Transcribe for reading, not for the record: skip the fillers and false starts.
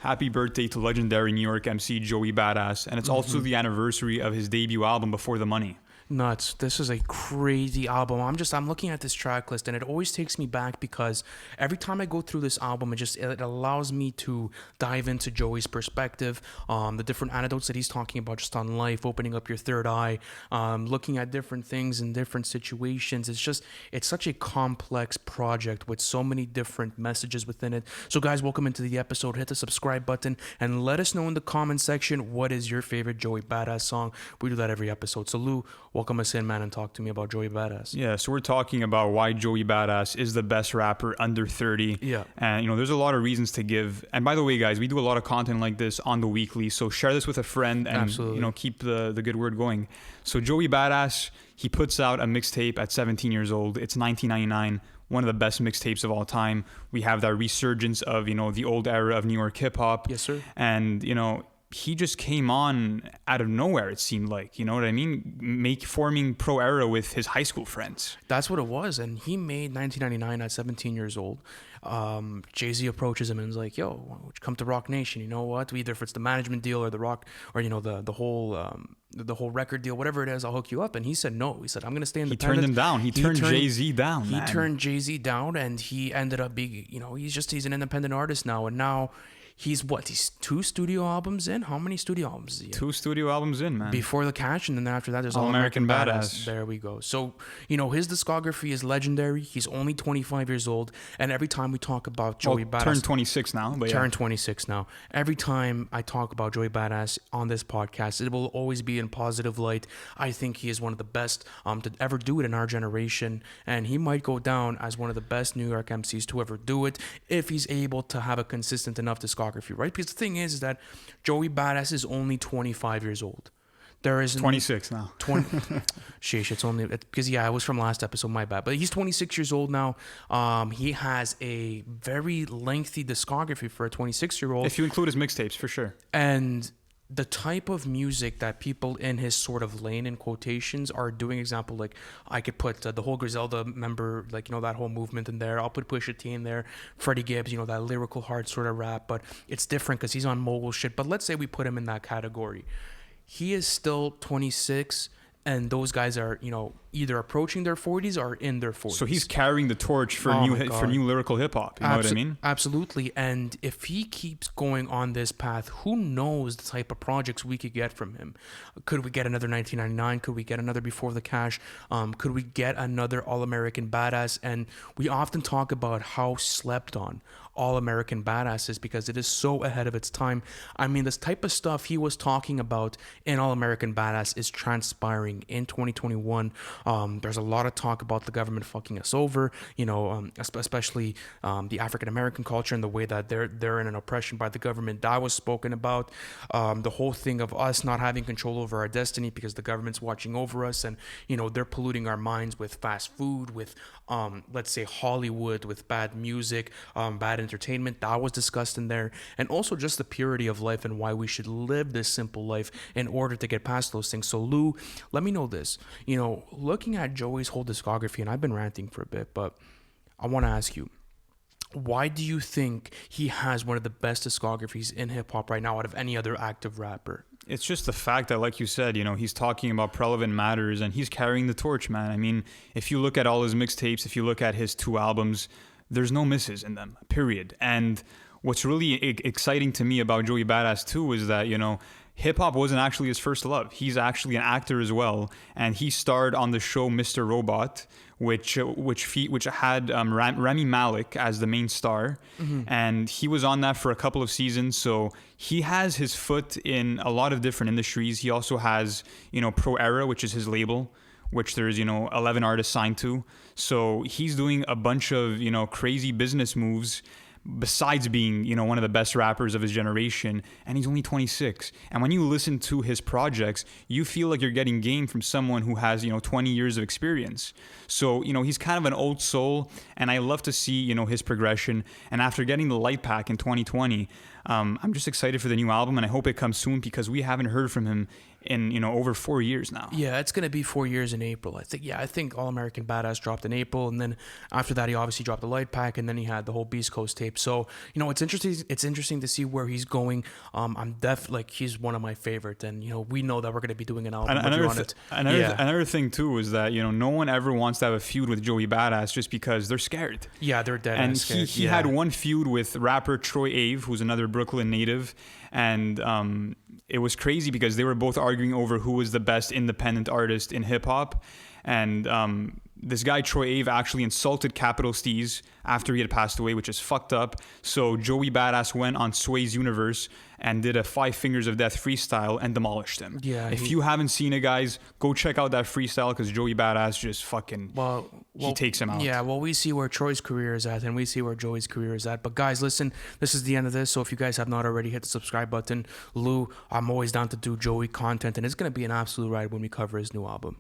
Happy birthday to legendary New York MC Joey Bada, and it's also the anniversary of his debut album, Before the Money. Nuts. This is a crazy album. I'm looking at this track list and it always takes me back because every time I go through this album, it allows me to dive into Joey's perspective, the different anecdotes that he's talking about just on life, opening up your third eye, looking at different things in different situations. It's such a complex project with so many different messages within it. So guys, welcome into the episode. Hit the subscribe button and let us know in the comment section what is your favorite Joey Bada song. We do that every episode. So Lou, welcome us in, man, and talk to me about Joey Bada. Yeah, so we're talking about why Joey Bada is the best rapper under 30. Yeah. And, there's a lot of reasons to give. And by the way, guys, we do a lot of content like this on the weekly. So share this with a friend and, Absolutely. Keep the good word going. So Joey Bada, he puts out a mixtape at 17 years old. It's 1999. One of the best mixtapes of all time. We have that resurgence of, the old era of New York hip hop. Yes, sir. And, he just came on out of nowhere, it seemed like, you know what I mean? Forming pro era with his high school friends. That's what it was. And he made 1999 at 17 years old. Jay-Z approaches him and is like, yo, why don't you come to Rock Nation? You know what? Either if it's the management deal or the rock or, the whole record deal, whatever it is, I'll hook you up. And he said no. He said, I'm going to stay independent. He turned him down. He turned Jay-Z down. He turned Jay-Z down and he ended up being, he's an independent artist now. And now he's 2 studio albums in? How many studio albums is he in? 2 studio albums in, man. Before the Cash, and then after that, there's All Amerikkkan Bada. There we go. So, his discography is legendary. He's only 25 years old, and every time we talk about Joey Bada, turned 26 now. But turned 26 now. Every time I talk about Joey Bada on this podcast, it will always be in positive light. I think he is one of the best to ever do it in our generation, and he might go down as one of the best New York MCs to ever do it if he's able to have a consistent enough discography. Right? Because the thing is that Joey Bada is only 25 years old. There is 26 now. 20. Sheesh, it's only because it was from last episode. My bad. But he's 26 years old now. He has a very lengthy discography for a 26-year-old. If you include his mixtapes, for sure. And the type of music that people in his sort of lane in quotations are doing, example, like I could put the whole Griselda member, that whole movement in there. I'll put Pusha T in there, Freddie Gibbs, that lyrical hard sort of rap, but it's different because he's on mogul shit. But let's say we put him in that category. He is still 26 and those guys are, either approaching their 40s or in their 40s. So he's carrying the torch for new lyrical hip hop. You know what I mean? Absolutely. And if he keeps going on this path, who knows the type of projects we could get from him? Could we get another 1999? Could we get another Before the Cash? Could we get another All Amerikkkan Bada? And we often talk about how slept on All Amerikkkan Bada is because it is so ahead of its time. I mean, this type of stuff he was talking about in All Amerikkkan Bada is transpiring in 2021. There's a lot of talk about the government fucking us over, especially the African American culture and the way that they're in an oppression by the government. That was spoken about. The whole thing of us not having control over our destiny because the government's watching over us, and they're polluting our minds with fast food, with let's say Hollywood, with bad music, bad entertainment. That was discussed in there, and also just the purity of life and why we should live this simple life in order to get past those things. So Lou, let me know this. Looking at Joey's whole discography, and I've been ranting for a bit, but I want to ask you, why do you think he has one of the best discographies in hip hop right now out of any other active rapper? It's just the fact that, like you said, he's talking about relevant matters and he's carrying the torch, man. I mean, if you look at all his mixtapes, if you look at his 2 albums, there's no misses in them, period. And what's really exciting to me about Joey Bada too is that, hip-hop wasn't actually his first love. He's actually an actor as well, and he starred on the show Mr. Robot, which had Rami Malek as the main star, and he was on that for a couple of seasons. So he has his foot in a lot of different industries. He also has, Pro Era, which is his label, which there's 11 artists signed to. So he's doing a bunch of crazy business moves besides being, one of the best rappers of his generation, and he's only 26. And when you listen to his projects, you feel like you're getting game from someone who has, 20 years of experience. So, he's kind of an old soul, and I love to see, his progression. And after getting the Light Pack in 2020, I'm just excited for the new album, and I hope it comes soon because we haven't heard from him in over 4 years now. Yeah, it's gonna be 4 years in April. I think All Amerikkkan Bada dropped in April, and then after that he obviously dropped the Light Pack, and then he had the whole Beast Coast tape. So it's interesting. It's interesting to see where he's going. I'm he's one of my favorite, and we know that we're gonna be doing an album on it. Another thing too is that no one ever wants to have a feud with Joey Bada just because they're scared. Yeah, they're dead. And scared. he had one feud with rapper Troy Ave, who's another Brooklyn native, and it was crazy because they were both arguing over who was the best independent artist in hip hop, and this guy Troy Ave actually insulted Capital Steez after he had passed away, which is fucked up. So Joey Badass went on Sway's Universe and did a 5 Fingers of Death freestyle and demolished him. Yeah. If you haven't seen it, guys, go check out that freestyle because Joey Badass just fucking he takes him out. Yeah, well, we see where Troy's career is at, and we see where Joey's career is at. But guys, listen, this is the end of this. So if you guys have not already, hit the subscribe button. Lou, I'm always down to do Joey content, and it's gonna be an absolute ride when we cover his new album.